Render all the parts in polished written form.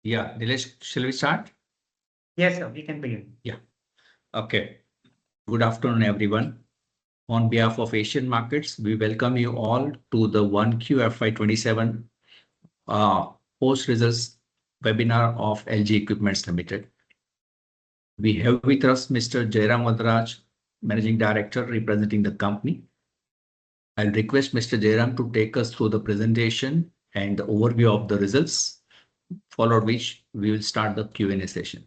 Yeah, Nilesh, shall we start? Yes, sir, we can begin. Yeah. Okay. Good afternoon, everyone. On behalf of Asian Markets, we welcome you all to the 1QFY27 post results webinar of LG Equipments Limited. We have with us Mr. Jairam Vadraj, Managing Director representing the company. I'll request Mr. Jairam to take us through the presentation and the overview of the results, followed which we will start the Q&A session.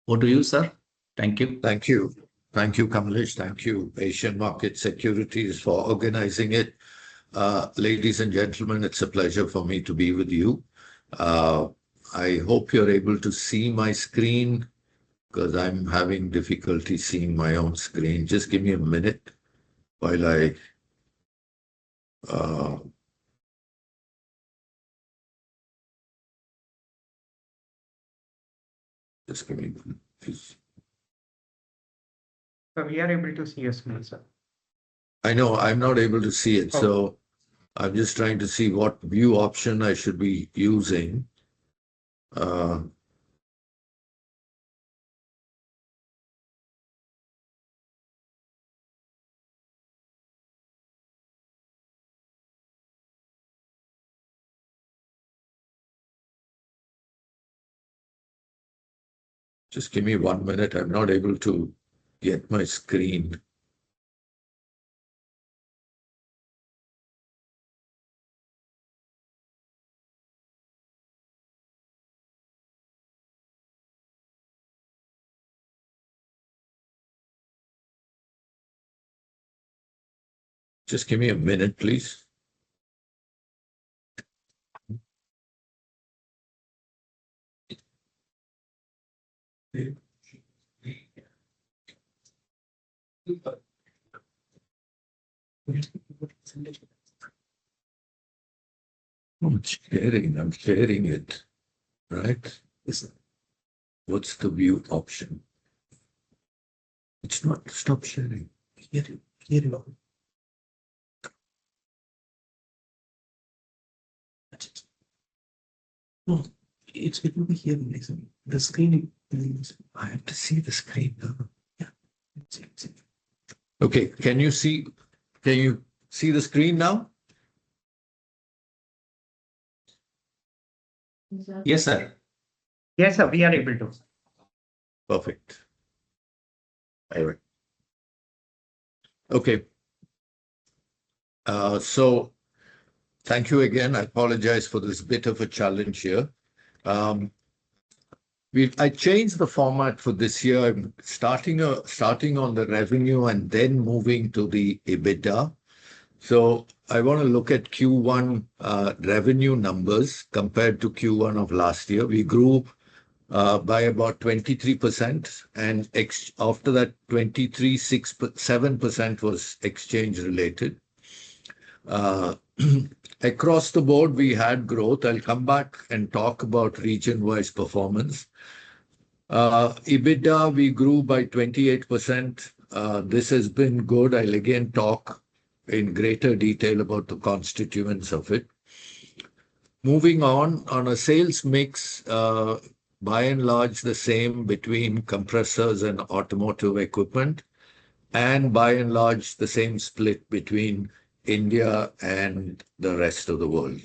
Over to you, sir. Thank you. Thank you. Thank you, Kamlesh. Thank you, Asian Market Securities, for organizing it. Ladies and gentlemen, it's a pleasure for me to be with you. I hope you're able to see my screen because I'm having difficulty seeing my own screen. Just give me a minute while I just give me a minute, please. So we are able to see your screen, sir. I know I'm not able to see it, so I'm just trying to see what view option I should be using. Just give me 1 minute. I'm not able to get my screen. Just give me a minute, please. I'm sharing it, right? What's the view option? It's not, stop sharing. Here you are. No, it will be here. The screen, I have to see the screen now. Yeah. Okay, can you see the screen now? Yes, sir. Yes, sir, we are able to. Perfect. All right. Okay. So thank you again. I apologize for this bit of a challenge here. I changed the format for this year. I'm starting on the revenue and then moving to the EBITDA. So I want to look at Q1 revenue numbers compared to Q1 of last year. We grew by about 23%, and after that 7% was exchange related. Across the board, we had growth. I'll come back and talk about region-wise performance. EBITDA, we grew by 28%. This has been good. I'll again talk in greater detail about the constituents of it. Moving on a sales mix, by and large the same between compressors and automotive equipment, and by and large the same split between India and the rest of the world.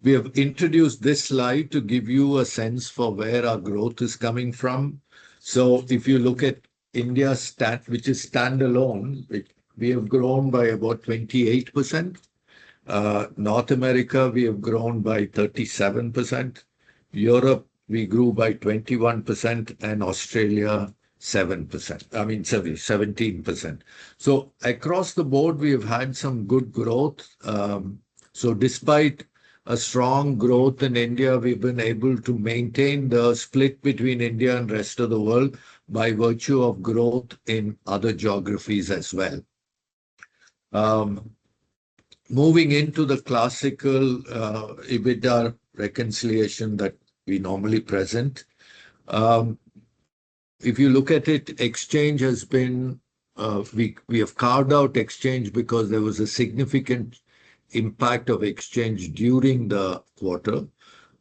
We have introduced this slide to give you a sense for where our growth is coming from. So if you look at India which is standalone, we have grown by about 28%. North America, we have grown by 37%. Europe, we grew by 21%, and Australia 17%. So across the board, we have had some good growth. So despite a strong growth in India, we've been able to maintain the split between India and rest of the world by virtue of growth in other geographies as well. Moving into the classical EBITDA reconciliation that we normally present. If you look at it, exchange has been, we have carved out exchange because there was a significant impact of exchange during the quarter.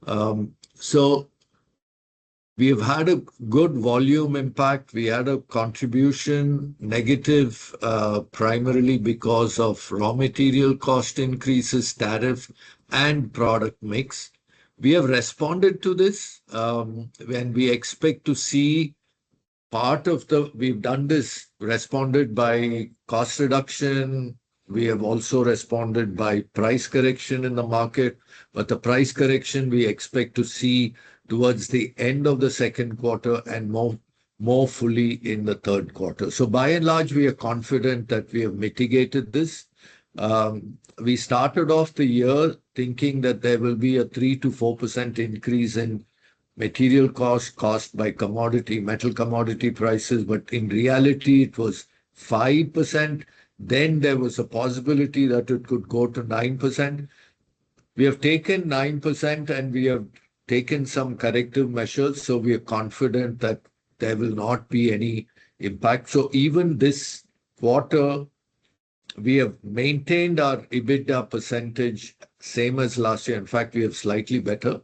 So we have had a good volume impact. We had a contribution negative, primarily because of raw material cost increases, tariff, and product mix. We have responded to this, when we expect to see we've done this, responded by cost reduction. We have also responded by price correction in the market, but the price correction we expect to see towards the end of the second quarter and more fully in the third quarter. So by and large, we are confident that we have mitigated this. We started off the year thinking that there will be a 3 to 4% increase in material cost caused by metal commodity prices, but in reality, it was 5%. Then there was a possibility that it could go to 9%. We have taken 9% and we have taken some corrective measures, so we are confident that there will not be any impact. So even this quarter, we have maintained our EBITDA percentage same as last year. In fact, we have slightly better.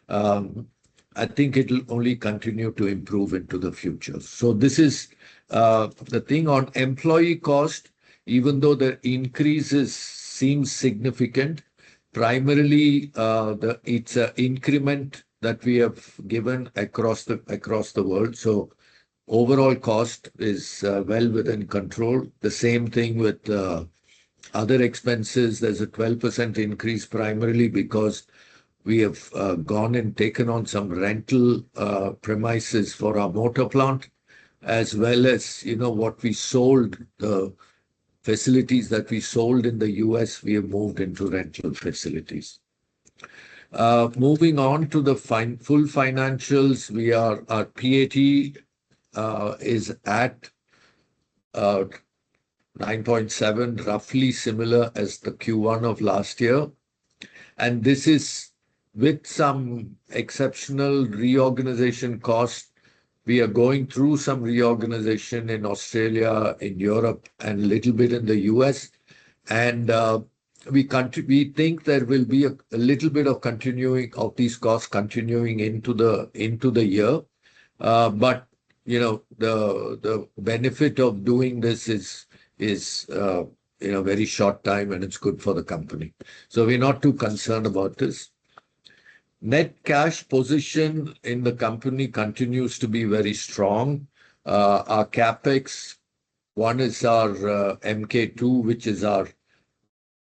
I think it will only continue to improve into the future. So this is the thing on employee cost. Even though the increases seem significant, primarily it's an increment that we have given across the world. So overall cost is well within control. The same thing with other expenses. There's a 12% increase primarily because we have gone and taken on some rental premises for our motor plant, as well as what we sold, the facilities that we sold in the US, we have moved into rental facilities. Moving on to the full financials, our PAT is at 9.7, roughly similar as the Q1 of last year. And this is with some exceptional reorganization costs. We are going through some reorganization in Australia, in Europe, and a little bit in the US. And we think there will be a little bit of continuing of these costs continuing into the year. But the benefit of doing this is in a very short time, and it's good for the company. So we're not too concerned about this. Net cash position in the company continues to be very strong. Our CapEx, one is our MK2, which is our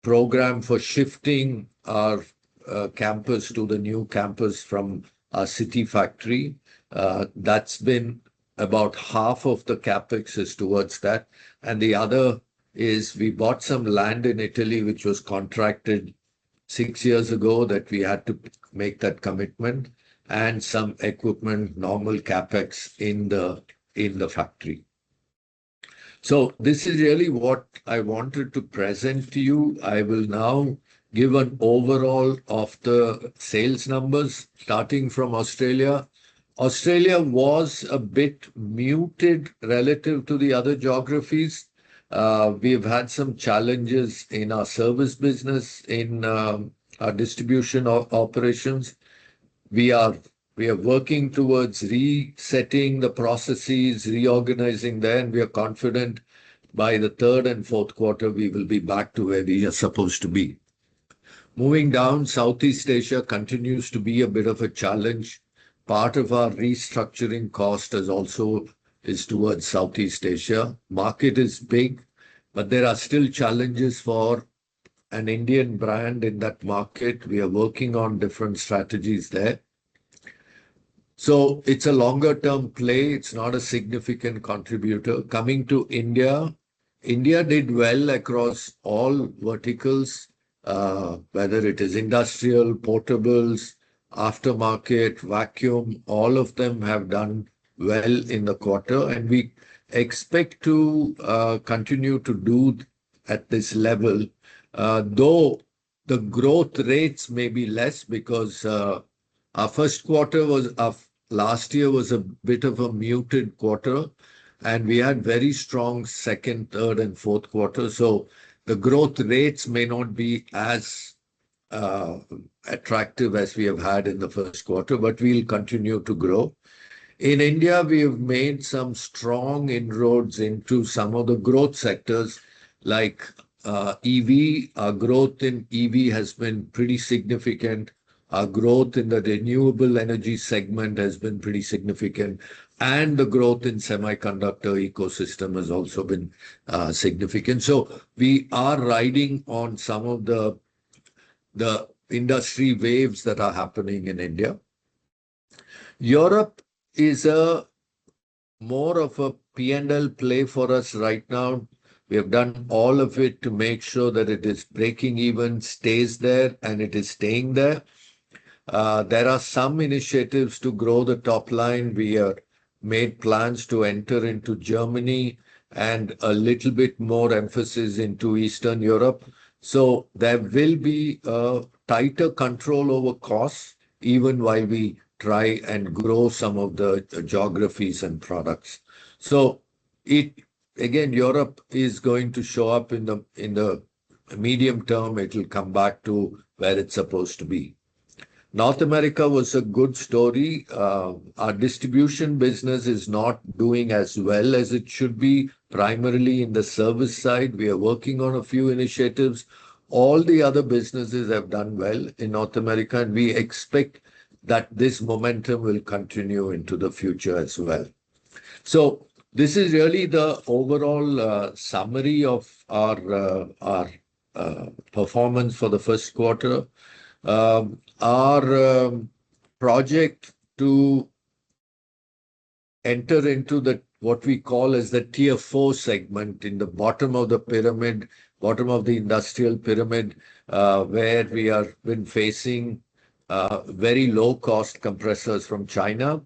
program for shifting our campus to the new campus from our city factory. That's been about half of the CapEx is towards that. And the other is we bought some land in Italy, which was contracted 6 years ago, that we had to make that commitment, and some equipment, normal CapEx in the factory. So this is really what I wanted to present to you. I will now give an overall of the sales numbers, starting from Australia. Australia was a bit muted relative to the other geographies. We've had some challenges in our service business, in our distribution operations. We are working towards resetting the processes, reorganizing them. We are confident by the third and fourth quarter, we will be back to where we are supposed to be. Moving down, Southeast Asia continues to be a bit of a challenge. Part of our restructuring cost is towards Southeast Asia. Market is big, but there are still challenges for an Indian brand in that market. We are working on different strategies there. So it's a longer term play. It's not a significant contributor. Coming to India, India did well across all verticals, whether it is industrial, portables, aftermarket, vacuum, all of them have done well in the quarter, and we expect to continue to do at this level, though the growth rates may be less because our first quarter of last year was a bit of a muted quarter, and we had very strong second, third, and fourth quarter. So the growth rates may not be as attractive as we have had in the first quarter, but we'll continue to grow. In India, we have made some strong inroads into some of the growth sectors like EV. Our growth in EV has been pretty significant. Our growth in the renewable energy segment has been pretty significant. And the growth in semiconductor ecosystem has also been significant. So we are riding on some of the industry waves that are happening in India. Europe is more of a P&L play for us right now. We have done all of it to make sure that it is breaking even, stays there, and it is staying there. There are some initiatives to grow the top line. We have made plans to enter into Germany and a little bit more emphasis into Eastern Europe. So there will be a tighter control over costs, even while we try and grow some of the geographies and products. So again, Europe is going to show up in the medium term. It will come back to where it's supposed to be. North America was a good story. Our distribution business is not doing as well as it should be, primarily in the service side. We are working on a few initiatives. All the other businesses have done well in North America, and we expect that this momentum will continue into the future as well. So this is really the overall summary of our performance for the first quarter. Our project to enter into what we call as the Tier 4 segment in the bottom of the pyramid, bottom of the industrial pyramid, where we have been facing very low-cost compressors from China.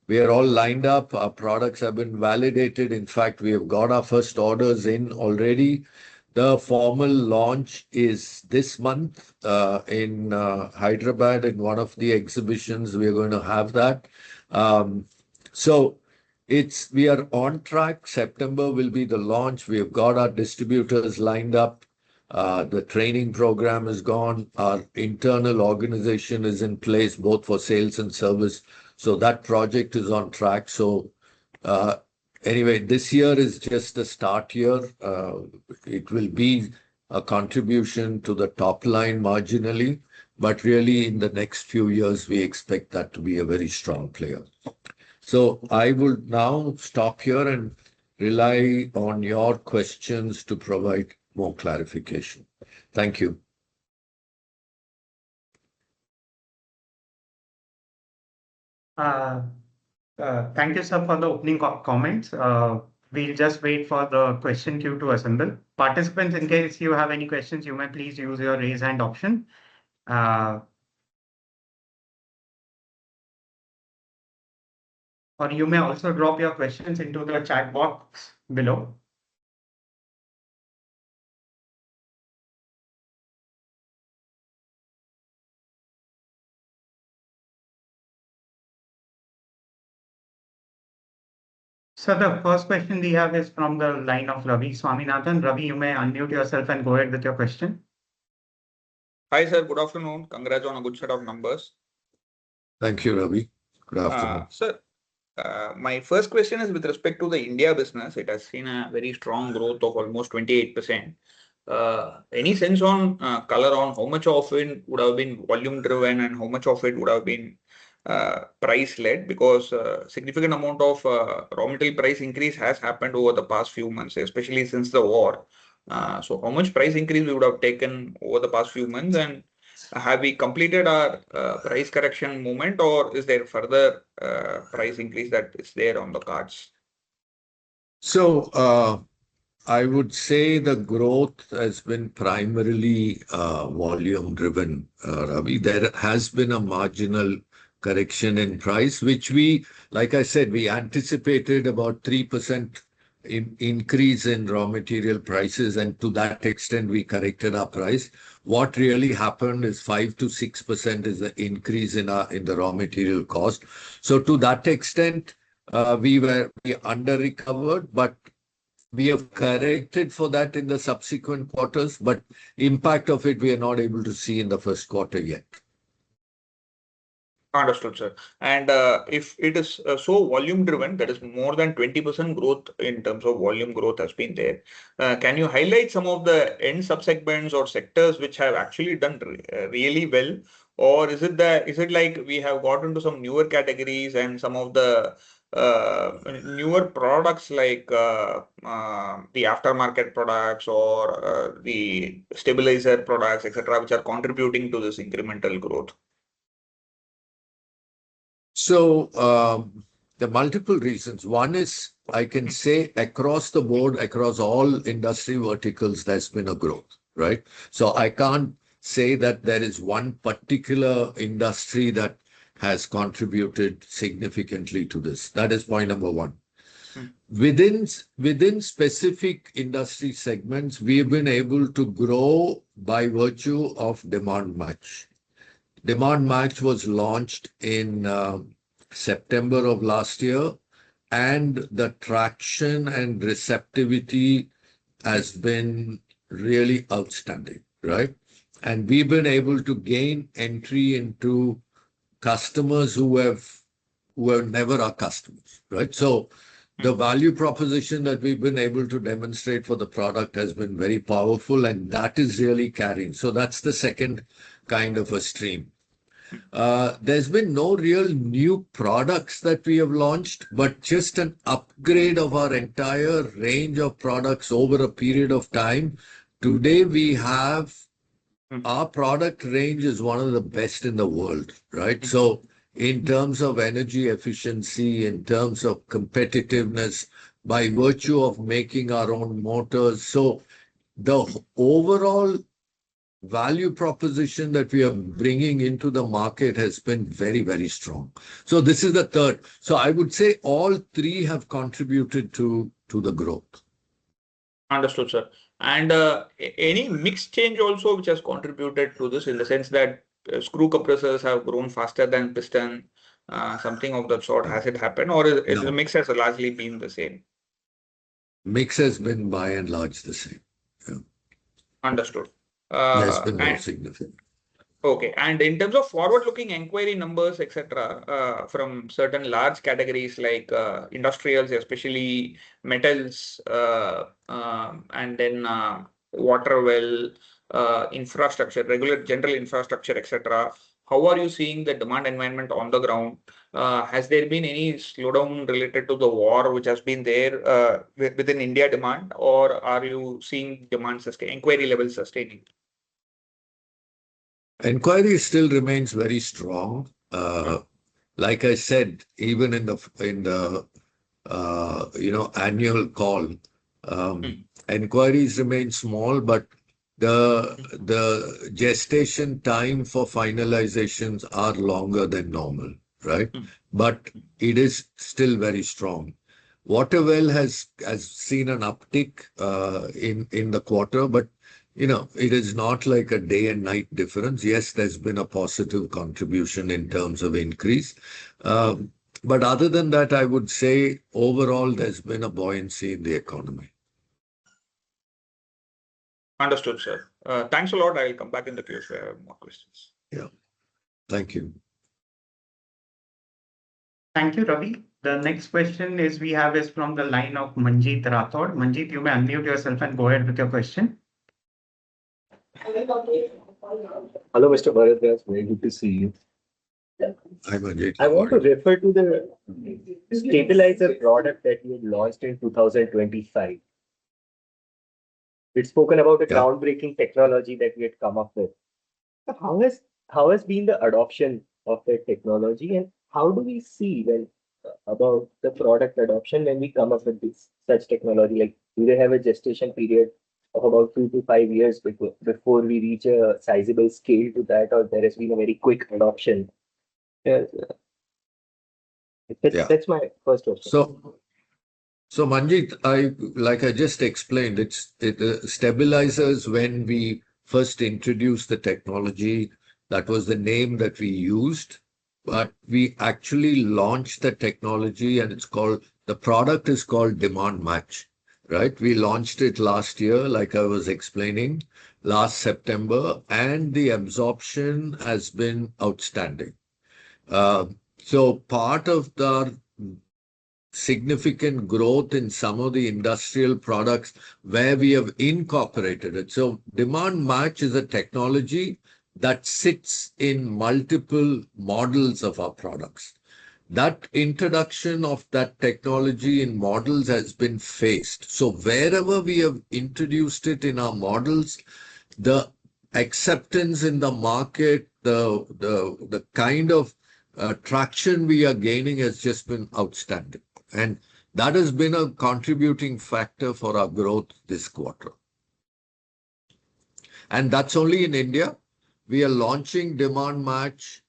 We are all lined up. Our products have been validated. In fact, we have got our first orders in already. The formal launch is this month in Hyderabad in one of the exhibitions. We are going to have that. So we are on track. September will be the launch. We have got our distributors lined up. The training program is gone. Our internal organization is in place, both for sales and service. So that project is on track. So anyway, this year is just the start year. It will be a contribution to the top line marginally, but really in the next few years, we expect that to be a very strong player. So I will now stop here and rely on your questions to provide more clarification. Thank you. Thank you, sir, for the opening comments. We'll just wait for the question queue to assemble. Participants, in case you have any questions, you may please use your raise hand option. Or you may also drop your questions into the chat box below. So the first question we have is from the line of Ravi Swaminathan. Ravi, you may unmute yourself and go ahead with your question. Hi, sir. Good afternoon. Congrats on a good set of numbers. Thank you, Ravi. Good afternoon. Sir, my first question is with respect to the India business. It has seen a very strong growth of almost 28%. Any sense on color on how much of it would have been volume driven and how much of it would have been price led? Because significant amount of raw material price increase has happened over the past few months, especially since the war. So how much price increase we would have taken over the past few months, and have we completed our price correction movement, or is there further price increase that is there on the cards? So I would say the growth has been primarily volume driven, Ravi. There has been a marginal correction in price, which like I said, we anticipated about 3% increase in raw material prices, and to that extent, we corrected our price. What really happened is 5 to 6% is the increase in the raw material cost. So to that extent, we under recovered, but We have corrected for that in the subsequent quarters, but impact of it we are not able to see in the first quarter yet. Understood, sir. And if it is so volume driven, that is more than 20% growth in terms of volume growth has been there. Can you highlight some of the end subsegments or sectors which have actually done really well? Or is it like we have got into some newer categories and some of the newer products like the aftermarket products or the stabilizer products, etc., which are contributing to this incremental growth? So the multiple reasons. One is I can say across the board, across all industry verticals, there's been a growth, right? So I can't say that there is one particular industry that has contributed significantly to this. That is point number one. Within specific industry segments, we've been able to grow by virtue of demand match. Demand Match was launched in September of last year, and the traction and receptivity has been really outstanding, right? And we've been able to gain entry into customers who were never our customers, right? So the value proposition that we've been able to demonstrate for the product has been very powerful, and that is really carrying. So that's the second kind of a stream. There's been no real new products that we have launched, but just an upgrade of our entire range of products over a period of time. Today, we have our product range is one of the best in the world, right? So in terms of energy efficiency, in terms of competitiveness, by virtue of making our own motors. So the overall value proposition that we are bringing into the market has been very, very strong. So this is the third. So I would say all three have contributed to the growth. Understood, sir. And any mix change also which has contributed to this in the sense that screw compressors have grown faster than piston, something of that sort. Has it happened, or is the mix has largely been the same? Mix has been by and large the same. Yeah. Understood. There's been no significant. Okay. And in terms of forward-looking inquiry numbers, etc., from certain large categories like industrials, especially metals, and then water well, infrastructure, regular general infrastructure, etc., how are you seeing the demand environment on the ground? Has there been any slowdown related to the war which has been there within India demand, or are you seeing demand inquiry levels sustaining? Inquiry still remains very strong. Like I said, even in the annual call, inquiries remain small, but the gestation time for finalizations are longer than normal, right? But it is still very strong. Water well has seen an uptick in the quarter, but it is not like a day and night difference. Yes, there's been a positive contribution in terms of increase. But other than that, I would say overall, there's been a buoyancy in the economy. Understood, sir. Thanks a lot. I will come back in the queue if I have more questions. Yeah. Thank you. Thank you, Ravi. The next question is from the line of Manjeet Rathod. Manjeet, you may unmute yourself and go ahead with your question. Hello, Mr. Bharat. Very good to see you. Hi, Manjeet. I want to refer to the stabilizer product that you had launched in 2025. We'd spoken about a groundbreaking technology that we had come up with. How has been the adoption of that technology, and how do we see about the product adoption when we come up with such technology? Like, do they have a gestation period of about 2 to 5 years before we reach a sizable scale to that, or there has been a very quick adoption? That's my first question. So Manjeet, like I just explained, stabilizers, when we first introduced the technology, that was the name that we used, but we actually launched the technology, and the product is called Demand Match. right? We launched it last year, like I was explaining, last September, and the absorption has been outstanding. So part of the significant growth in some of the industrial products where we have incorporated it. So demand match is a technology that sits in multiple models of our products. That introduction of that technology in models has been phased. So wherever we have introduced it in our models, the acceptance in the market, the kind of traction we are gaining has just been outstanding. And that has been a contributing factor for our growth this quarter. And that's only in India. We are launching demand match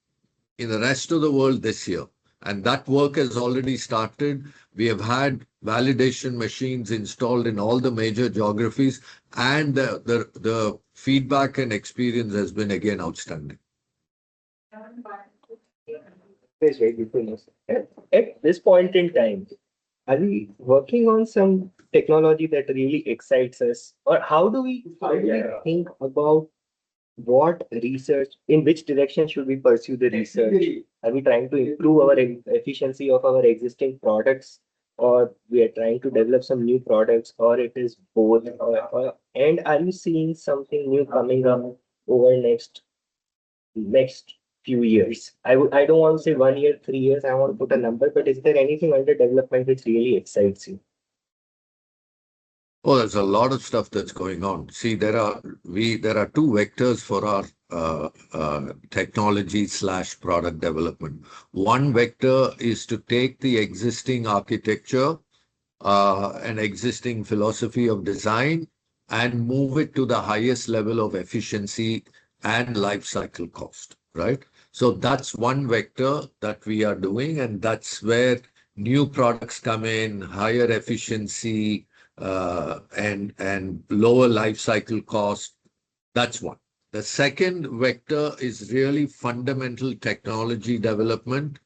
in the rest of the world this year. And that work has already started. We have had validation machines installed in all the major geographies, and the feedback and experience has been again outstanding. It's very good to know, sir. At this point in time, are we working on some technology that really excites us? Or how do we think about what research, in which direction should we pursue the research? Are we trying to improve our efficiency of our existing products, or we are trying to develop some new products, or it is both? And are you seeing something new coming up over next few years? I don't want to say 1 year, 3 years. I want to put a number, but is there anything under development which really excites you? Oh, there's a lot of stuff that's going on. See, there are two vectors for our technology/product development. One vector is to take the existing architecture and existing philosophy of design and move it to the highest level of efficiency and life cycle cost, right? So that's one vector that we are doing, and that's where new products come in, higher efficiency, and lower life cycle cost. That's one. The second vector is really fundamental technology development,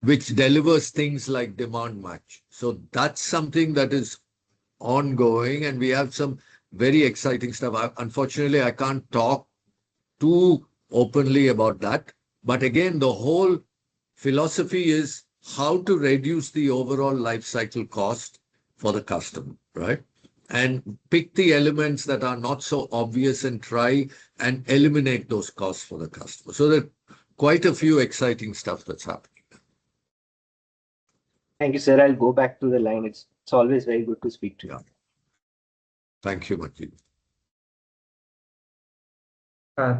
which delivers things like demand match. So that's something that is ongoing, and we have some very exciting stuff. Unfortunately, I can't talk too openly about that. But again, the whole philosophy is how to reduce the overall life cycle cost for the customer, right? And pick the elements that are not so obvious and try and eliminate those costs for the customer. So there are quite a few exciting stuff that's happening. Thank you, sir. I'll go back to the line. It's always very good to speak to you. Yeah. Thank you, Manjeet.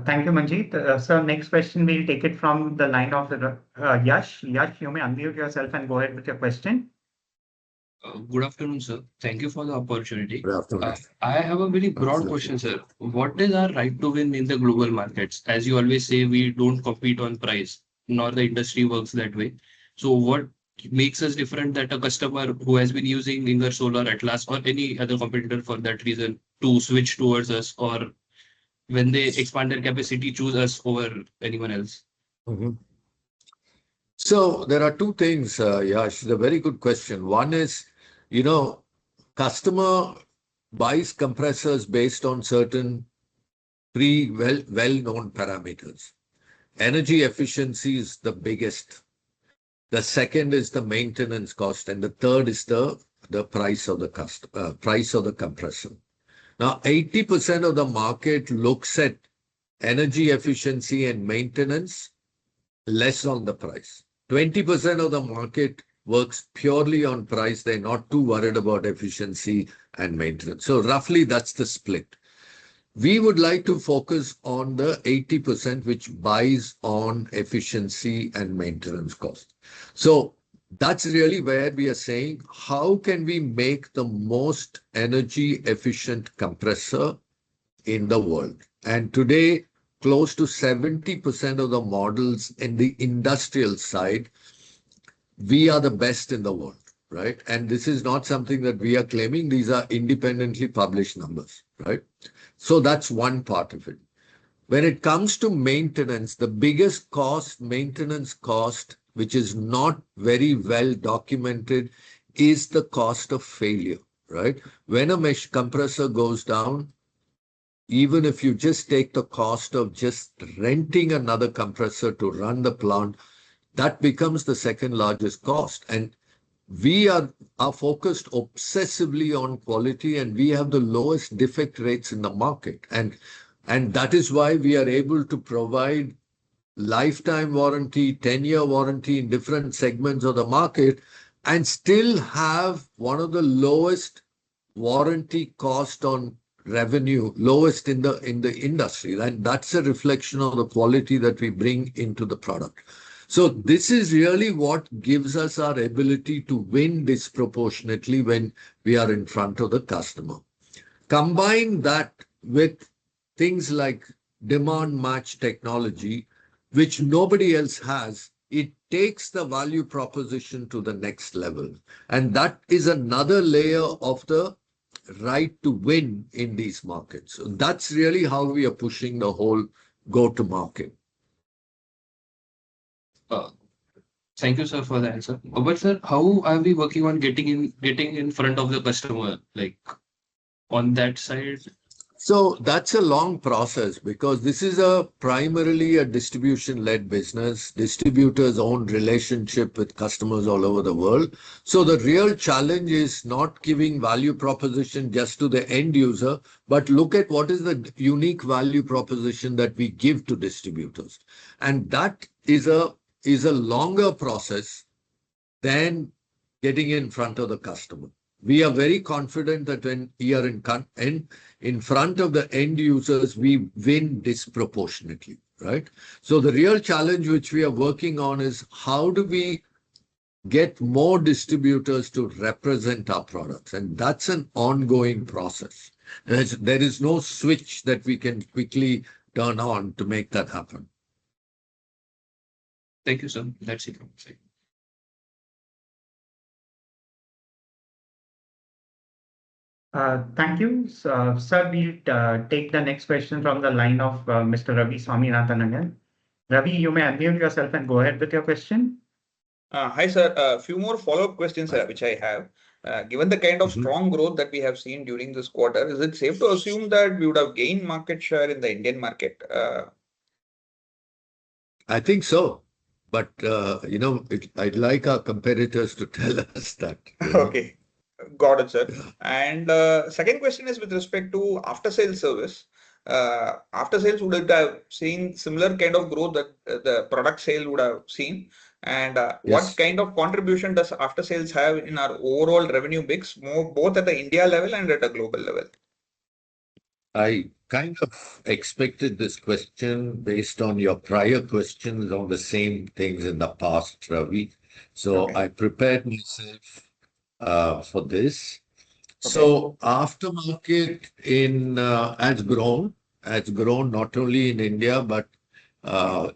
Thank you, Manjeet. So next question, we'll take it from the line of Yash. Yash, you may unmute yourself and go ahead with your question. Good afternoon, sir. Thank you for the opportunity. Good afternoon. I have a very broad question, sir. What is our right to win in the global markets? As you always say, we don't compete on price, nor the industry works that way. So what makes us different that a customer who has been using Ingersoll, Atlas, or any other competitor for that reason to switch towards us, or when they expand their capacity, choose us over anyone else? Mm-hmm. So there are two things, Yash. It's a very good question. One is, customer buys compressors based on certain well-known parameters. Energy efficiency is the biggest. The second is the maintenance cost, and the third is the price of the compressor. Now, 80% of the market looks at energy efficiency and maintenance, less on the price. 20% of the market works purely on price. They're not too worried about efficiency and maintenance. So roughly that's the split. We would like to focus on the 80% which buys on efficiency and maintenance cost. So that's really where we are saying, how can we make the most energy efficient compressor in the world? And today, close to 70% of the models in the industrial side, we are the best in the world, right? And this is not something that we are claiming. These are independently published numbers, right? So that's one part of it. When it comes to maintenance, the biggest maintenance cost, which is not very well documented, is the cost of failure. right? When a mesh compressor goes down, even if you just take the cost of just renting another compressor to run the plant, that becomes the second largest cost. And we are focused obsessively on quality, and we have the lowest defect rates in the market. And that is why we are able to provide lifetime warranty, 10-year warranty in different segments of the market, and still have one of the lowest warranty cost on revenue, lowest in the industry. And that's a reflection of the quality that we bring into the product. So this is really what gives us our ability to win disproportionately when we are in front of the customer. Combine that with things like demand match technology, which nobody else has, it takes the value proposition to the next level. And that is another layer of the right to win in these markets. So that's really how we are pushing the whole go-to-market. Thank you, sir, for the answer. But sir, how are we working on getting in front of the customer, like on that side? So that's a long process because this is primarily a distribution-led business. Distributors own relationship with customers all over the world. So the real challenge is not giving value proposition just to the end user, but look at what is the unique value proposition that we give to distributors. And that is a longer process than getting in front of the customer. We are very confident that when we are in front of the end users, we win disproportionately, right? So the real challenge which we are working on is how do we get more distributors to represent our products? And that's an ongoing process. There is no switch that we can quickly turn on to make that happen. Thank you, sir. That's it from my side. Thank you. Sir, we'll take the next question from the line of Mr. Ravi Swaminathan again. Ravi, you may unmute yourself and go ahead with your question. Hi, sir. A few more follow-up questions, which I have. Given the kind of strong growth that we have seen during this quarter, is it safe to assume that we would have gained market share in the Indian market? I think so. But, I'd like our competitors to tell us that. Okay. Got it, sir. And second question is with respect to after-sales service. After-sales would have seen similar kind of growth that the product sale would have seen. And what kind of contribution does after-sales have in our overall revenue mix, both at the India level and at a global level? I kind of expected this question based on your prior questions on the same things in the past, Ravi. So I prepared myself for this. Okay. So aftermarket has grown not only in India, but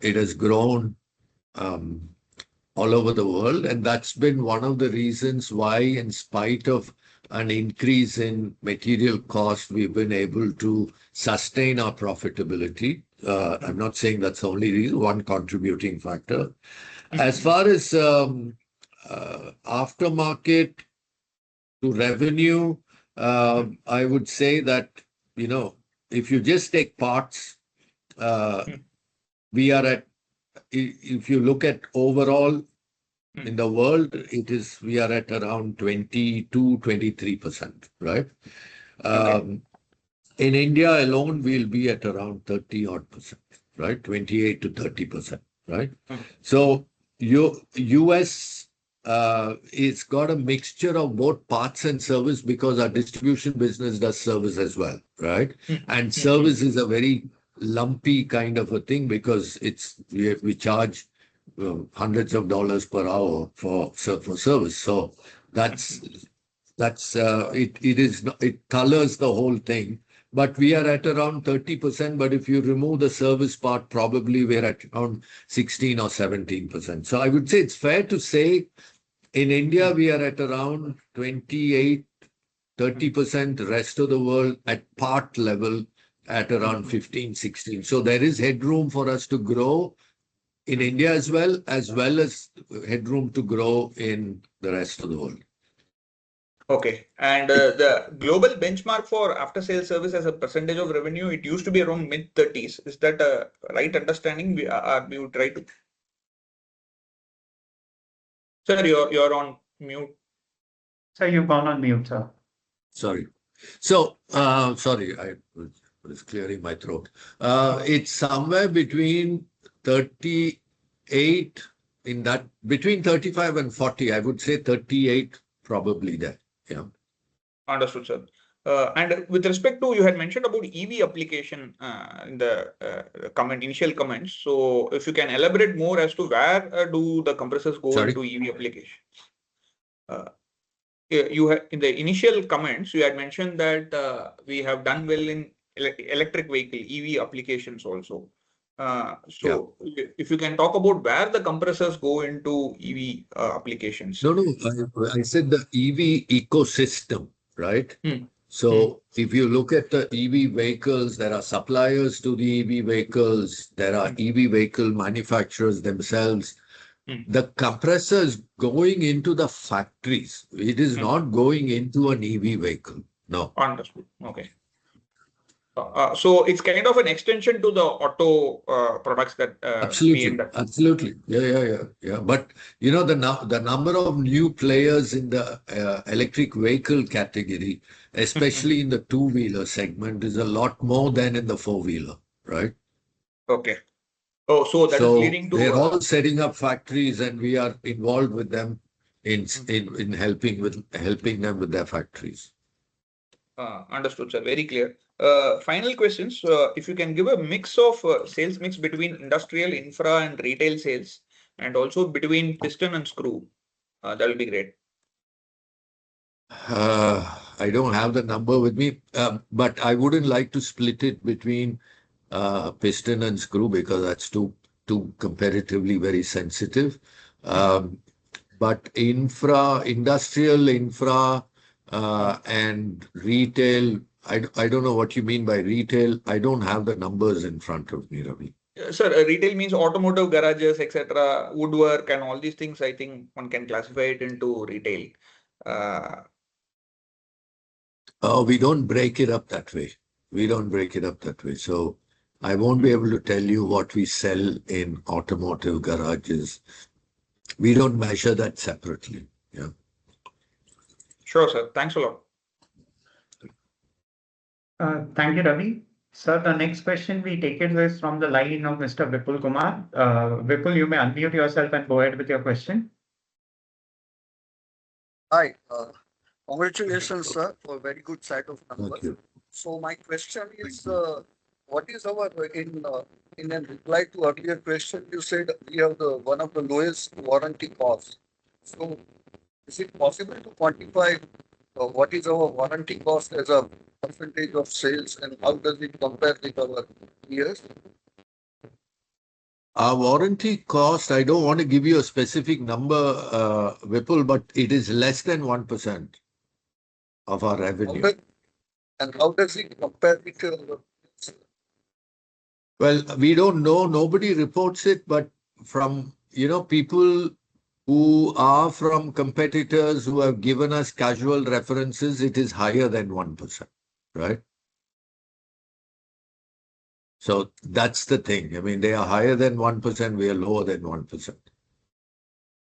it has grown all over the world. And that's been one of the reasons why, in spite of an increase in material cost, we've been able to sustain our profitability. I'm not saying that's the only reason, one contributing factor. As far as aftermarket to revenue, I would say that, if you just take parts, we are at, if you look at overall in the world, we are at around 22-23%, right? In India alone, we'll be at around 30-odd%, right? 28 to 30%, right? So US it's got a mixture of both parts and service because our distribution business does service as well, right? And service is a very lumpy kind of a thing because we charge hundreds of dollars per hour for service. So it colors the whole thing. But we are at around 30%. But if you remove the service part, probably we're at around 16 or 17%. So I would say it's fair to say in India, we are at around 28, 30%. The rest of the world at part level at around 15, 16. So there is headroom for us to grow in India as well as headroom to grow in the rest of the world. Okay. And the global benchmark for after-sales service as a percentage of revenue, it used to be around mid-30s. Is that a right understanding? We would try to. Sir, you're on mute. Sir, you've gone on mute, sir. Sorry. So, sorry, I was clearing my throat. It's somewhere between 38 in that, between 35 and 40. I would say 38 probably there. Yeah. Understood, sir. And with respect to, you had mentioned about EV application in the initial comments. So if you can elaborate more as to where do the compressors go Sorry? into EV application? You had in the initial comments, you had mentioned that we have done well in electric vehicle EV applications also. So if you can talk about where the compressors go into EV applications. No, I said the EV ecosystem, right? Hmm. So if you look at the EV vehicles, there are suppliers to the EV vehicles, there are EV vehicle manufacturers themselves. The compressors going into the factories, it is not going into an EV vehicle. No. Understood. Okay. So it's kind of an extension to the auto products that Absolutely. Yeah. But you know, the number of new players in the electric vehicle category, especially in the two-wheeler segment, is a lot more than in the four-wheeler, right? Okay. Oh, so that is leading to they're all setting up factories, and we are involved with them in helping them with their factories. Understood, sir. Very clear. Final questions. If you can give a mix of sales mix between industrial, infra, and retail sales, and also between piston and screw, that will be great. I don't have the number with me, but I wouldn't like to split it between piston and screw because that's too comparatively very sensitive. But industrial infra, and retail, I don't know what you mean by retail. I don't have the numbers in front of me, Ravi. Sir, retail means automotive garages, etc., woodwork, and all these things. I think one can classify it into retail. We don't break it up that way. So I won't be able to tell you what we sell in automotive garages. We don't measure that separately. Yeah. Sure, sir. Thanks a lot. Thank you, Ravi. Sir, the next question we take it is from the line of Mr. Vipul Kumar. Vipul, you may unmute yourself and go ahead with your question. Hi, congratulations, sir, for a very good set of numbers. Thank you. So my question is, what is our in a reply to earlier question, you said we have one of the lowest warranty costs. So is it possible to quantify what is our warranty cost as a percentage of sales and how does it compare with our peers? Our warranty cost, I don't want to give you a specific number, Vipul, but it is less than 1% of our revenue. How does it compare with Well, we don't know. Nobody reports it, but from, people who are from competitors who have given us casual references, it is higher than 1%, right? So that's the thing. I mean, they are higher than 1%, we are lower than 1%.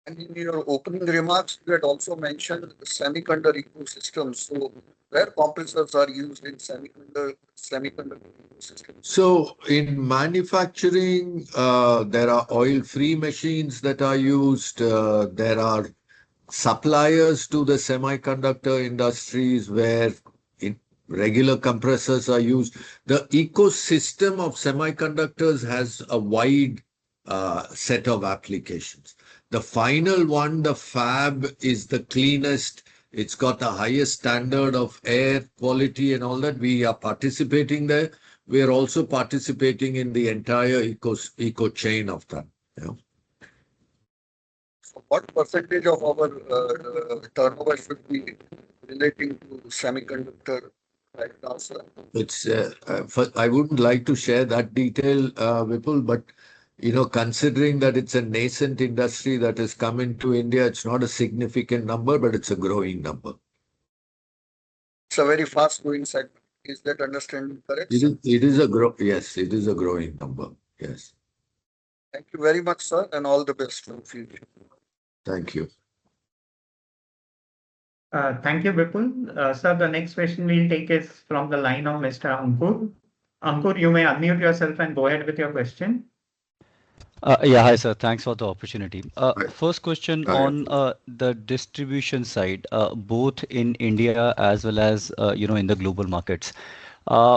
And in your opening remarks, you had also mentioned the semiconductor ecosystem. So where compressors are used in semiconductor ecosystem? So in manufacturing, there are oil-free machines that are used. There are suppliers to the semiconductor industries where regular compressors are used. The ecosystem of semiconductors has a wide set of applications. The final one, the fab, is the cleanest. It's got the highest standard of air quality and all that. We are participating there. We are also participating in the entire eco chain of that. Yeah. So what percentage of our turnover should be relating to semiconductor right now, sir? It's I wouldn't like to share that detail, Vipul, but considering that it's a nascent industry that has come into India, it's not a significant number, but it's a growing number. It's a very fast growing segment. Is that understanding correct? It is yes, it is a growing number. Yes. Thank you very much, sir, and all the best for the future. Thank you. Thank you, Vipul. Sir, the next question we'll take is from the line of Mr. Ankur. Ankur, you may unmute yourself and go ahead with your question. Yeah, hi sir. Thanks for the opportunity. Right. First question Hi, on Ankur. the distribution side, both in India as well as in the global markets.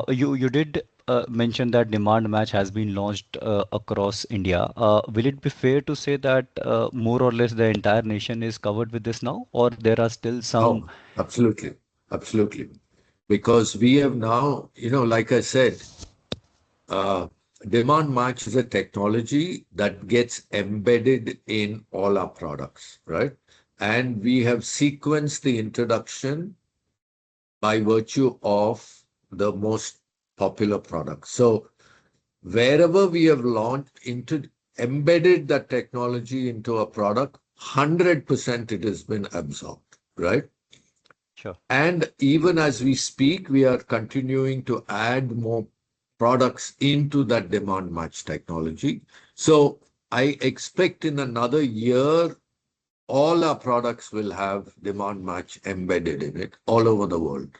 You did mention that demand match has been launched across India. Will it be fair to say that more or less the entire nation is covered with this now, or there are still some? Oh, absolutely. Absolutely. Because we have now, like I said, demand match is a technology that gets embedded in all our products, right? And we have sequenced the introduction by virtue of the most popular products. So wherever we have embedded that technology into a product, 100% it has been absorbed, right? Sure. And even as we speak, we are continuing to add more products into that demand match technology. So I expect in another year, all our products will have demand match embedded in it all over the world.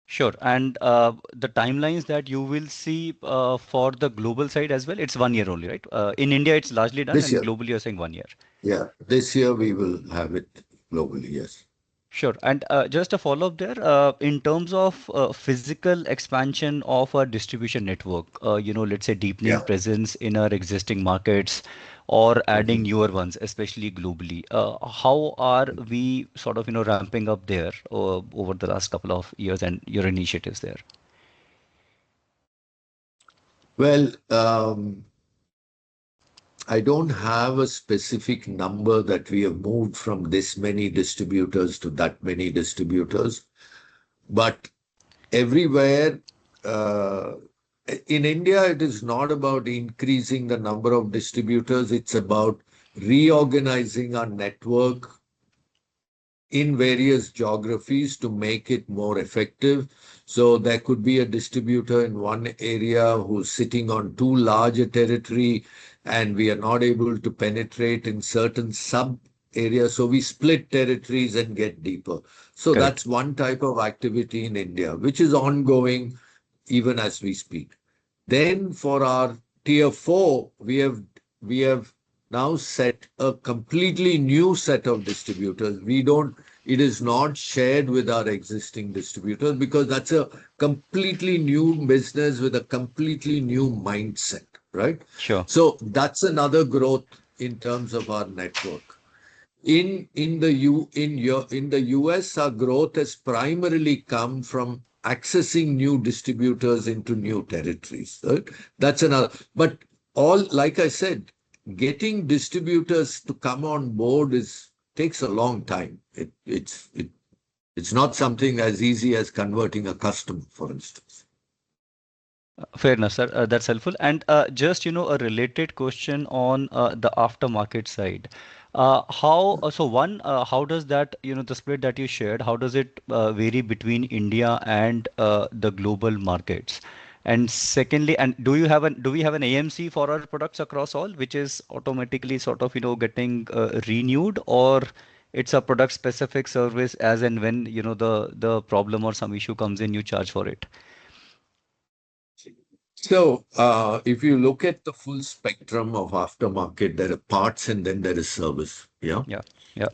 Sure. And the timelines that you will see for the global side as well, it's 1 year only, right? In India, it's largely done, This and year. globally, you're saying 1 year. Yeah, this year we will have it globally, yes. Sure. And just a follow-up there, in terms of physical expansion of our distribution network, let's say deepening Yeah. presence in our existing markets or adding newer ones, especially globally. How are we sort of, ramping up there over the last couple of years and your initiatives there? Well, I don't have a specific number that we have moved from this many distributors to that many distributors, but everywhere in India, it is not about increasing the number of distributors. It's about reorganizing our network in various geographies to make it more effective. So there could be a distributor in one area who's sitting on too large a territory, and we are not able to penetrate in certain sub areas. So we split territories and get deeper. So Correct. that's one type of activity in India, which is ongoing even as we speak. Then for our tier 4, we have now set a completely new set of distributors. It is not shared with our existing distributors because that's a completely new business with a completely new mindset, right? Sure. So that's another growth in terms of our network. In the US, our growth has primarily come from accessing new distributors into new territories. Right? That's another. But like I said, getting distributors to come on board takes a long time. It's not something as easy as converting a customer, for instance. Fair enough, sir. That's helpful. And just, a related question on the aftermarket side. How does that, the split that you shared, how does it vary between India and the global markets? And secondly, and do we have an AMC for our products across all, which is automatically sort of, getting renewed, or it's a product specific service as and when, the problem or some issue comes in, you charge for it? So, if you look at the full spectrum of aftermarket, there are parts and then there is service. Yeah. Yeah. Yeah.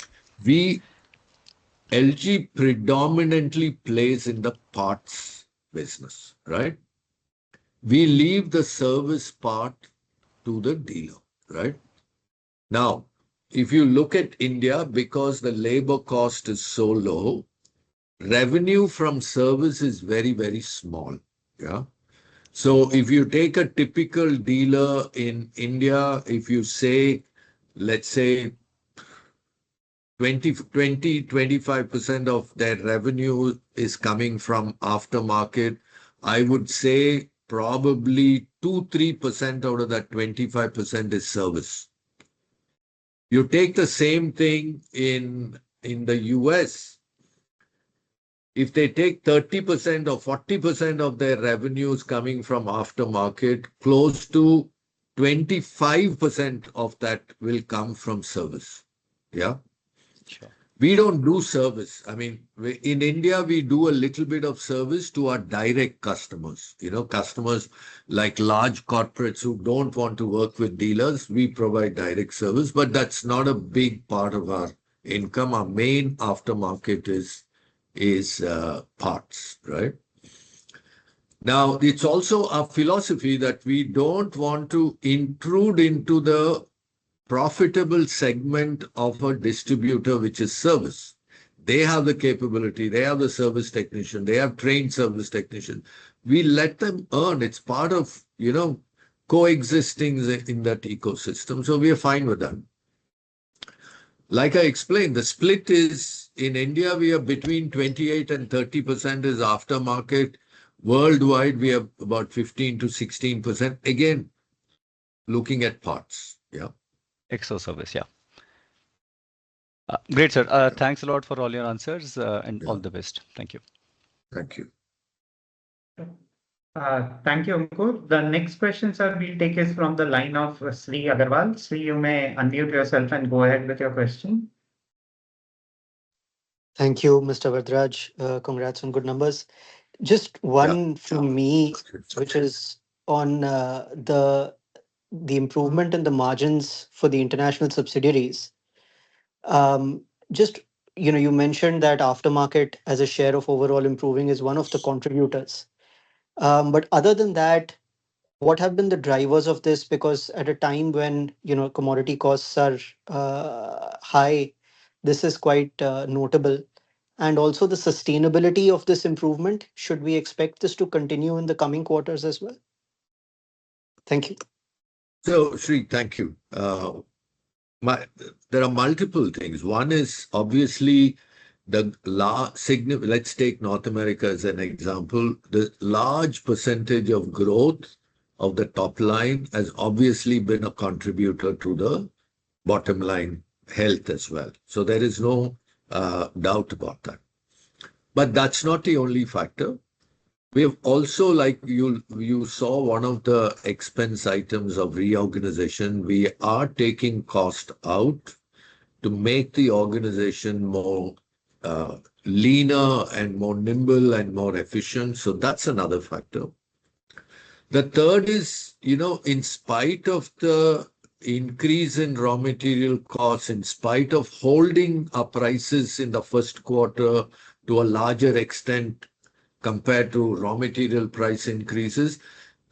LG predominantly plays in the parts business, right? We leave the service part to the dealer, right? Now, if you look at India, because the labor cost is so low, revenue from service is very, very small. Yeah. So if you take a typical dealer in India, if you say, let's say 25% of their revenue is coming from aftermarket, I would say probably 2-3% out of that 25% is service. You take the same thing in the US, if they take 30% or 40% of their revenues coming from aftermarket, close to 25% of that will come from service. Yeah. Sure. We don't do service. I mean, in India, we do a little bit of service to our direct customers. Customers like large corporates who don't want to work with dealers, we provide direct service, but that's not a big part of our income. Our main aftermarket is parts, right? Now, it's also our philosophy that we don't want to intrude into the profitable segment of a distributor, which is service. They have the capability, they have the service technician, they have trained service technician. We let them earn. It's part of, coexisting in that ecosystem. So we are fine with that. Like I explained, the split is in India, we are between 28 and 30% is aftermarket. Worldwide, we have about 15 to 16%. Again, looking at parts. Yeah. Exo service, yeah. Great, sir. Thanks a lot for all your answers and all the best. Thank you. Thank you. Thank you, Ankur. The next question, sir, we'll take is from the line of Sri Agarwal. Sri, you may unmute yourself and go ahead with your question. Thank you, Mr. Vardraj. Congrats on good numbers. Just one from me, which is on the improvement in the margins for the international subsidiaries. Just, you mentioned that aftermarket as a share of overall improving is one of the contributors. But other than that, what have been the drivers of this? Because at a time when, commodity costs are high, this is quite notable. And also the sustainability of this improvement, should we expect this to continue in the coming quarters as well? Thank you. So, Sri, thank you. There are multiple things. One is obviously let's take North America as an example. The large percentage of growth of the top line has obviously been a contributor to the bottom line health as well. So there is no doubt about that. But that's not the only factor. We have also, like you saw, one of the expense items of reorganization. We are taking cost out to make the organization more leaner and more nimble and more efficient. So that's another factor. The third is, in spite of the increase in raw material costs, in spite of holding our prices in the first quarter to a larger extent compared to raw material price increases,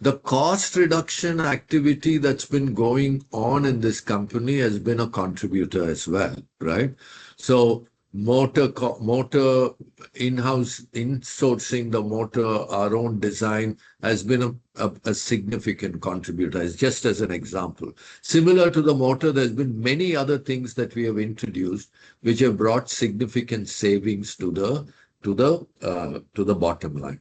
the cost reduction activity that's been going on in this company has been a contributor as well, right? So motor in-house insourcing the motor, our own design has been a significant contributor, just as an example. Similar to the motor, there's been many other things that we have introduced which have brought significant savings to the bottom line.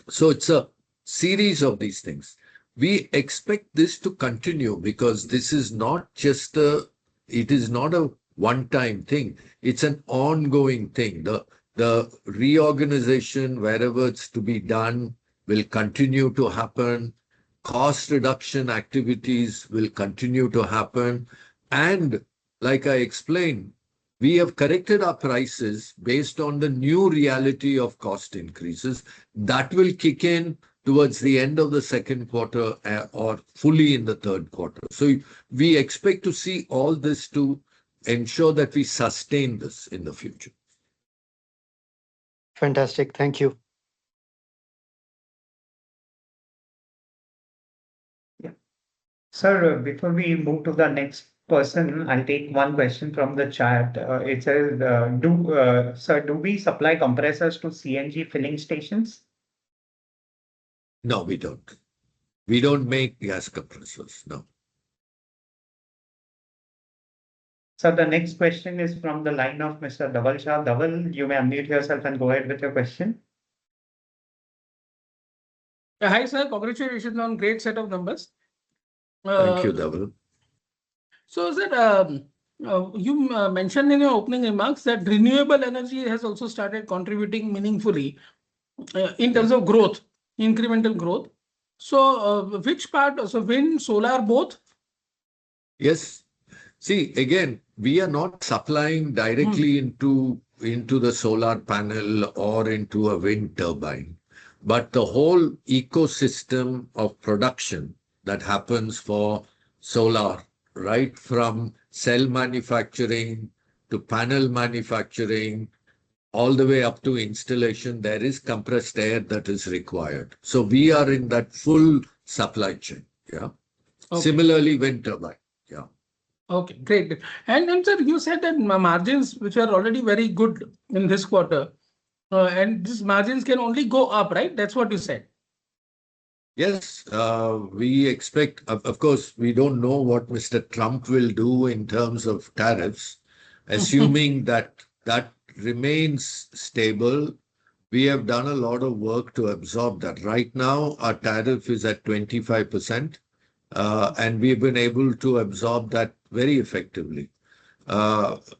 So it's a series of these things. We expect this to continue because this is not just it is not a one-time thing. It's an ongoing thing. The reorganization, wherever it's to be done, will continue to happen. Cost reduction activities will continue to happen. And like I explained, we have corrected our prices based on the new reality of cost increases. That will kick in towards the end of the second quarter or fully in the third quarter. So we expect to see all this to ensure that we sustain this in the future. Fantastic. Thank you. Yeah. Sir, before we move to the next person, I'll take one question from the chat. It says, sir, do we supply compressors to CNG filling stations? No, we don't. We don't make gas compressors, no. So the next question is from the line of Mr. Dhaval Shah. Dhaval, you may unmute yourself and go ahead with your question. Hi, sir. Congratulations on great set of numbers. Thank you, Dhaval. So, sir, You mentioned in your opening remarks that renewable energy has also started contributing meaningfully in terms of growth, incremental growth. So, which part? So, wind, solar, both? Yes. See, again, we are not supplying directly into the solar panel or into a wind turbine, but the whole ecosystem of production that happens for solar, right from cell manufacturing to panel manufacturing, all the way up to installation, there is compressed air that is required. So we are in that full supply chain. Yeah. Okay. Similarly, wind turbine. Yeah. Okay, great. And sir, you said that margins, which are already very good in this quarter, and these margins can only go up, right? That's what you said. Yes, we expect, of course, we don't know what Mr. Trump will do in terms of tariffs. Assuming that that remains stable, we have done a lot of work to absorb that. Right now, our tariff is at 25%, and we've been able to absorb that very effectively.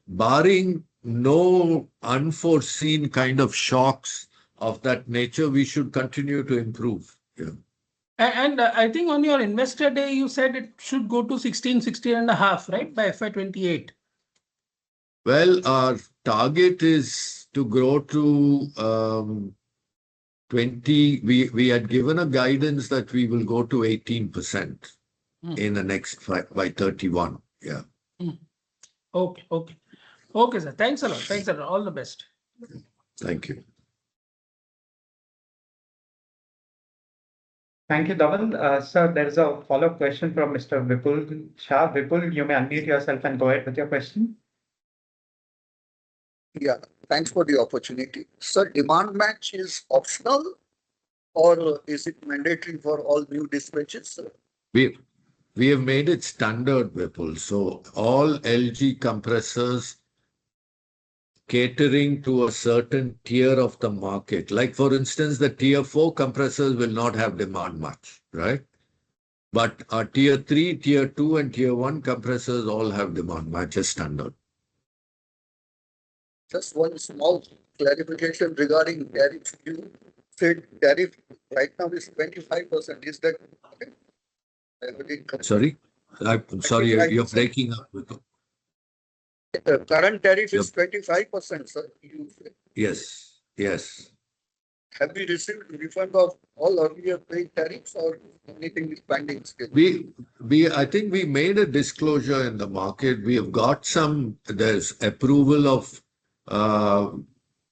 Barring no unforeseen kind of shocks of that nature, we should continue to improve. Yeah. And I think on your investor day, you said it should go to 16 and a half, right? By FY28. Well, our target is to grow to 20. We had given a guidance that we will go to 18% in the next by 31. Yeah. Okay, okay. Okay, sir. Thanks a lot. Thanks a lot. All the best. Thank you. Thank you, Dhaval. Sir, there is a follow-up question from Mr. Vipul Shah. Vipul, you may unmute yourself and go ahead with your question. Yeah, thanks for the opportunity. Sir, demand match is optional or is it mandatory for all new dispatches? We have made it standard, Vipul. So all LG compressors catering to a certain tier of the market. Like, for instance, the tier 4 compressors will not have demand much, right? But our tier 3, tier 2, and tier 1 compressors all have demand match as standard. Just one small clarification regarding tariff. You said tariff right now is 25%. Is that okay? Sorry? I'm sorry, you're breaking up. The current tariff is 25%, sir. Yes, yes. Have we received refund of all earlier paid tariffs or anything is pending still? I think we made a disclosure in the market. We have got there's approval of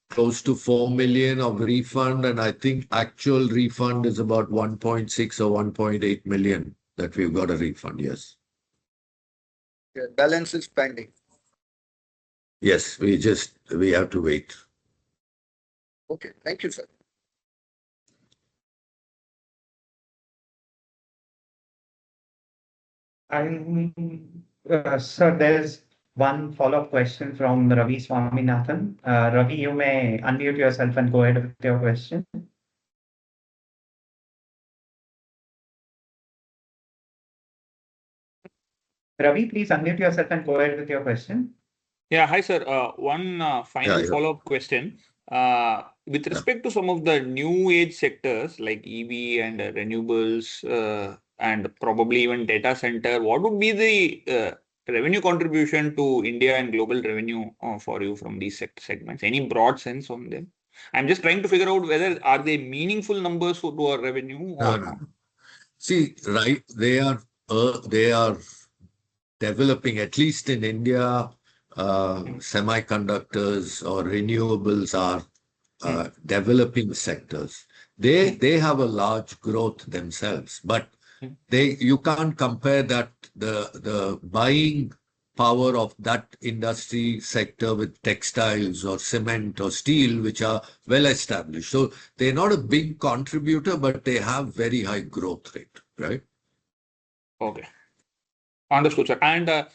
close to 4 million of refund, and I think actual refund is about 1.6 or 1.8 million that we've got a refund, yes. Yeah, balance is pending. Yes, we have to wait. Okay, thank you, sir. Sir, there's one follow-up question from Ravi Swaminathan. Ravi, you may unmute yourself and go ahead with your question. Ravi, please unmute yourself and go ahead with your question. Yeah, hi, sir. One final follow-up question. With respect to some of the new age sectors like EV and renewables and probably even data center, what would be the revenue contribution to India and global revenue for you from these segments? Any broad sense on them? I'm just trying to figure out whether are they meaningful numbers to our revenue or not. See, right, they are developing, at least in India, semiconductors or renewables are developing sectors. They have a large growth themselves, but you can't compare that the buying power of that industry sector with textiles or cement or steel, which are well established. So they're not a big contributor, but they have very high growth rate, right? Okay. Understood, sir. And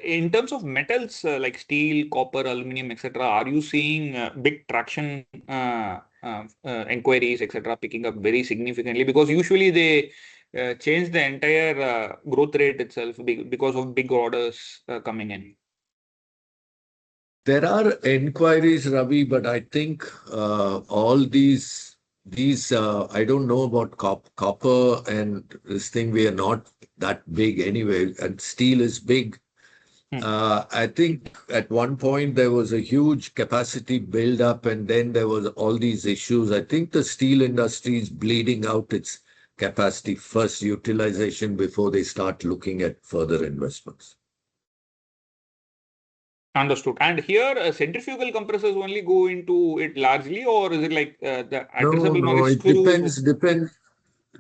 in terms of metals like steel, copper, aluminum, etc., are you seeing big traction inquiries, etc., picking up very significantly? Because usually they change the entire growth rate itself because of big orders coming in. There are inquiries, Ravi, but I think all these I don't know about copper and this thing. We are not that big anyway, and steel is big. I think at one point there was a huge capacity build up, and then there was all these issues. I think the steel industry is bleeding out its capacity first utilization before they start looking at further investments. Understood. And here, centrifugal compressors only go into it largely, or is it like the addressable market It screws?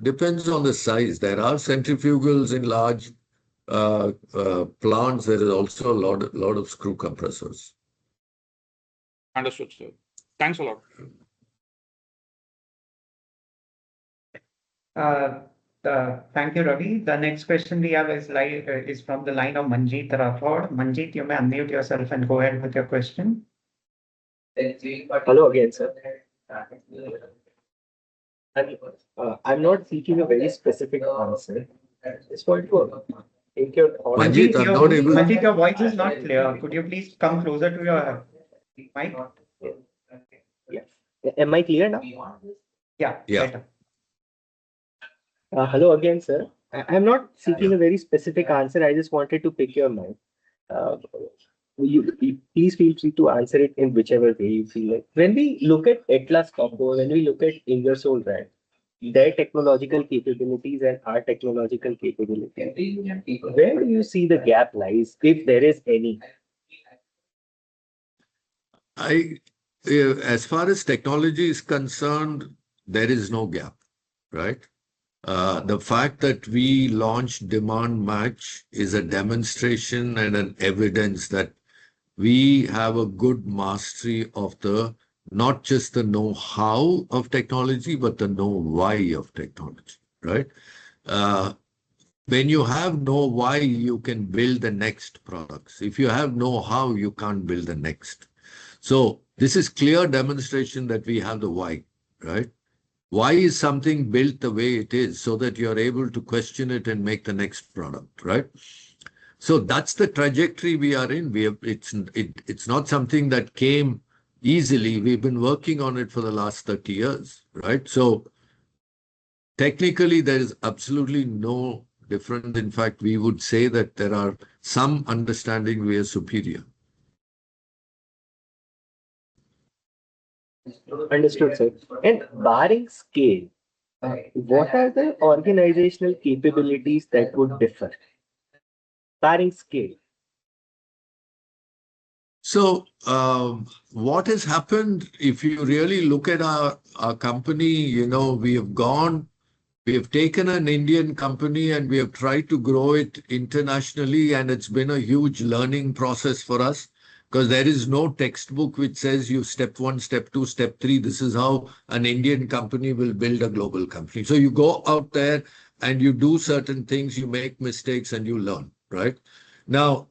depends on the size. There are centrifugals in large plants. There is also a lot of screw compressors. Understood, sir. Thanks a lot. Thank you, Ravi. The next question we have is from the line of Manjeet Rathod. Manjeet, you may unmute yourself and go ahead with your question. Hello again, sir. I'm not seeking a very specific answer. Just want to take your thoughts. Manjeet, I'm not able. Manjeet, your voice is not clear. Could you please come closer to your mic? Yeah. Am I clear now? Yeah. Better. Hello again, sir. I'm not seeking a very specific answer. I just wanted to pick your mind. You please feel free to answer it in whichever way you feel like. When we look at Atlas Copco, when we look at Ingersoll Rand, their technological capabilities and our technological capabilities, where do you see the gap lies, if there is any? As far as technology is concerned, there is no gap, right? The fact that we launched Demand Match is a demonstration and an evidence that we have a good mastery of not just the know-how of technology, but the know-why of technology, right? When you have know-why, you can build the next products. If you have know-how, you can't build the next. So this is clear demonstration that we have the why, right? Why is something built the way it is so that you're able to question it and make the next product, right? So that's the trajectory we are in. It's not something that came easily. We've been working on it for the last 30 years, right? So technically, there is absolutely no difference. In fact, we would say that there are some understanding we are superior. Understood, sir. And barring scale, what are the organizational capabilities that would differ? Barring scale. So what has happened, if you really look at our company, we have taken an Indian company and we have tried to grow it internationally, and it's been a huge learning process for us because there is no textbook which says you step 1, step 2, step 3. This is how an Indian company will build a global company. So you go out there and you do certain things, you make mistakes and you learn, right? Now,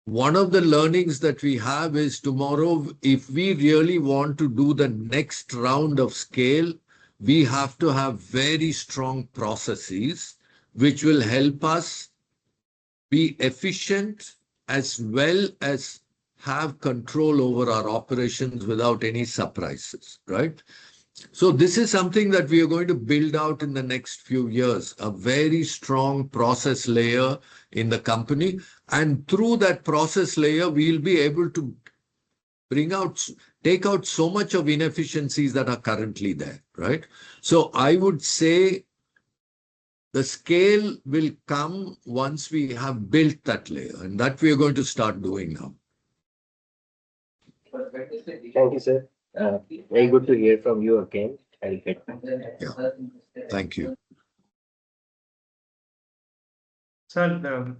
one of the learnings that we have is tomorrow, if we really want to do the next round of scale, we have to have very strong processes which will help us be efficient as well as have control over our operations without any surprises, right? So this is something that we are going to build out in the next few years, a very strong process layer in the company. And through that process layer, we'll be able to take out so much of inefficiencies that are currently there, right? So I would say the scale will come once we have built that layer, and that we are going to start doing now. Thank you, sir. Very good to hear from you again. Yeah. Thank you. Sir,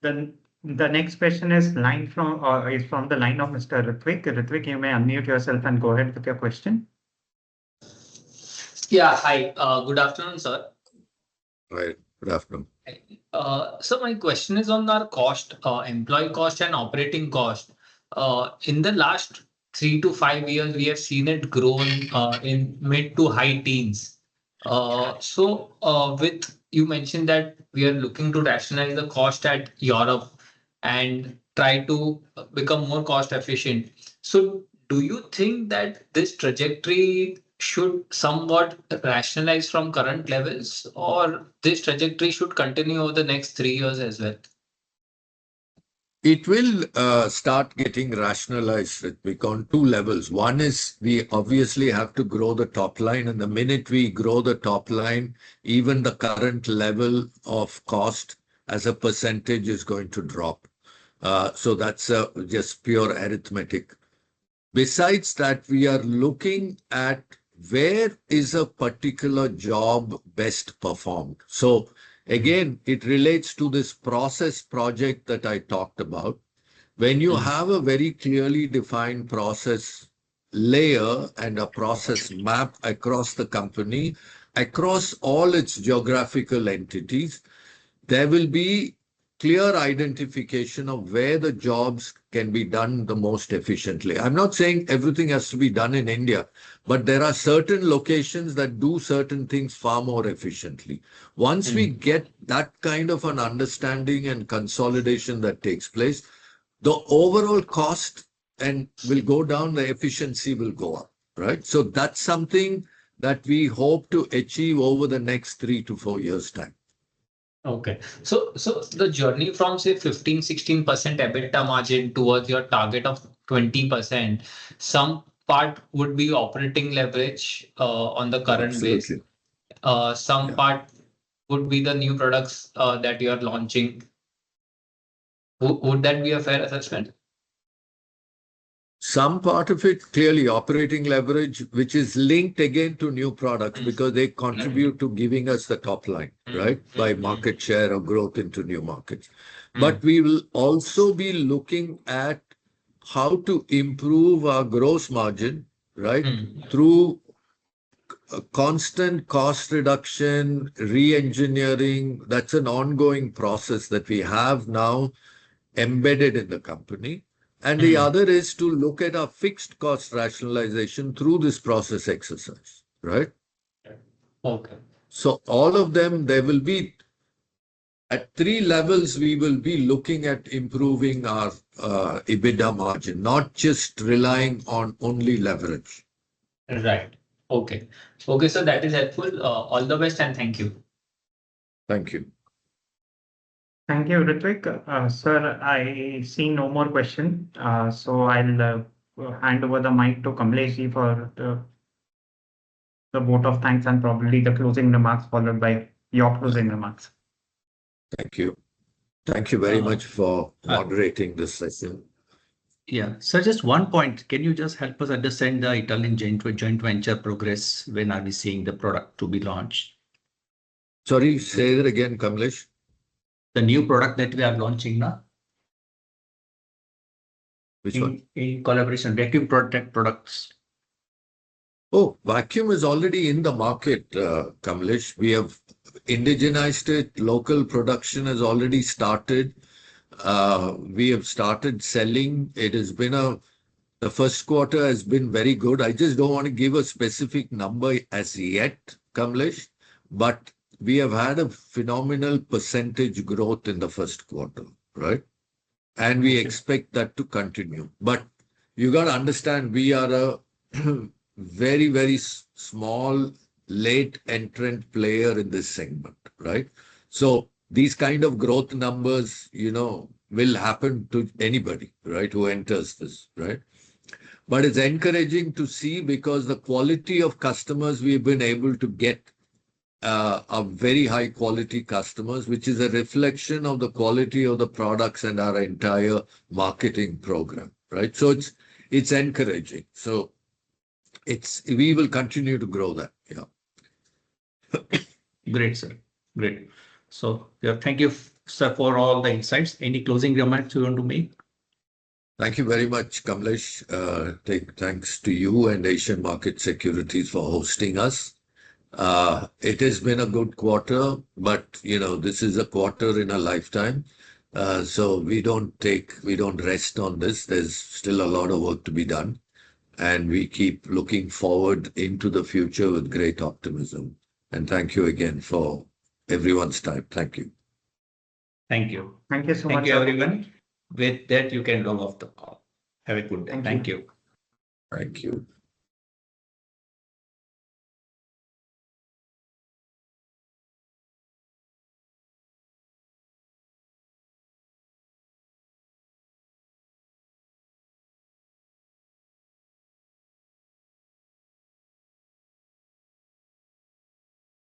the next question is from the line of Mr. Ritvik. Ritvik, you may unmute yourself and go ahead with your question. Yeah, hi. Good afternoon, sir. Right. Good afternoon. So my question is on our cost, employee cost and operating cost. In the last 3 to 5 years, we have seen it grown in mid to high teens. With you mentioned that we are looking to rationalize the cost at Europe, and try to become more cost efficient. So do you think that this trajectory should somewhat rationalize from current levels, or this trajectory should continue over the next 3 years as well? It will start getting rationalized, Ritvik, on two levels. One is we obviously have to grow the top line, and the minute we grow the top line, even the current level of cost as a percentage is going to drop. So that's just pure arithmetic. Besides that, we are looking at where is a particular job best performed. So again, it relates to this process project that I talked about. When you have a very clearly defined process layer and a process map across the company, across all its geographical entities, there will be clear identification of where the jobs can be done the most efficiently. I'm not saying everything has to be done in India, but there are certain locations that do certain things far more efficiently. Once we get that kind of an understanding and consolidation that takes place, the overall cost and will go down, the efficiency will go up, right? So that's something that we hope to achieve over the next 3 to 4 years' time. Okay. So the journey from say 15-16% EBITDA margin towards your target of 20%, some part would be operating leverage on the current base. Absolutely. Some part would be the new products that you are launching. Would that be a fair assessment? Some part of it, clearly operating leverage, which is linked again to new products because they contribute to giving us the top line, right? By market share or growth into new markets. But we will also be looking at how to improve our gross margin, right? Through a constant cost reduction, re-engineering. That's an ongoing process that we have now embedded in the company. And the other is to look at our fixed cost rationalization through this process exercise, right? Okay. So all of them, there will be at 3 levels, we will be looking at improving our EBITDA margin, not just relying on only leverage. Right. Okay. Okay. So that is helpful. All the best and thank you. Thank you. Thank you, Ritvik. Sir, I see no more question. So I'll hand over the mic to Kamlesh for the vote of thanks and probably the closing remarks followed by your closing remarks. Thank you. Thank you very much for moderating this session. Yeah, so just one point. Can you just help us understand the Italian joint venture progress? When are we seeing the product to be launched? Sorry, say that again, Kamlesh. The new product that we are launching now? Which one? In collaboration, vacuum protect products. Oh, vacuum is already in the market, Kamlesh. We have indigenized it. Local production has already started. We have started selling. It has been the first quarter has been very good. I just don't want to give a specific number as yet, Kamlesh, but we have had a phenomenal percentage growth in the first quarter, right? And we expect that to continue. But you got to understand, we are a very, very small, late entrant player in this segment, right? So these kind of growth numbers, will happen to anybody, right, who enters this, right? But it's encouraging to see because the quality of customers we've been able to get are very high quality customers, which is a reflection of the quality of the products and our entire marketing program, right? So it's encouraging. So we will continue to grow that. Yeah. Great, sir. Great. So thank you, sir, for all the insights. Any closing remarks you want to make? Thank you very much, Kamlesh. Thanks to you and Asian Market Securities for hosting us. It has been a good quarter, but this is a quarter in a lifetime. So we don't rest on this. There's still a lot of work to be done. And we keep looking forward into the future with great optimism. And thank you again for everyone's time. Thank you. Thank you. Thank you so much. Thank you, everyone. With that, you can log off the call. Have a good day. Thank Thank you. Thank you.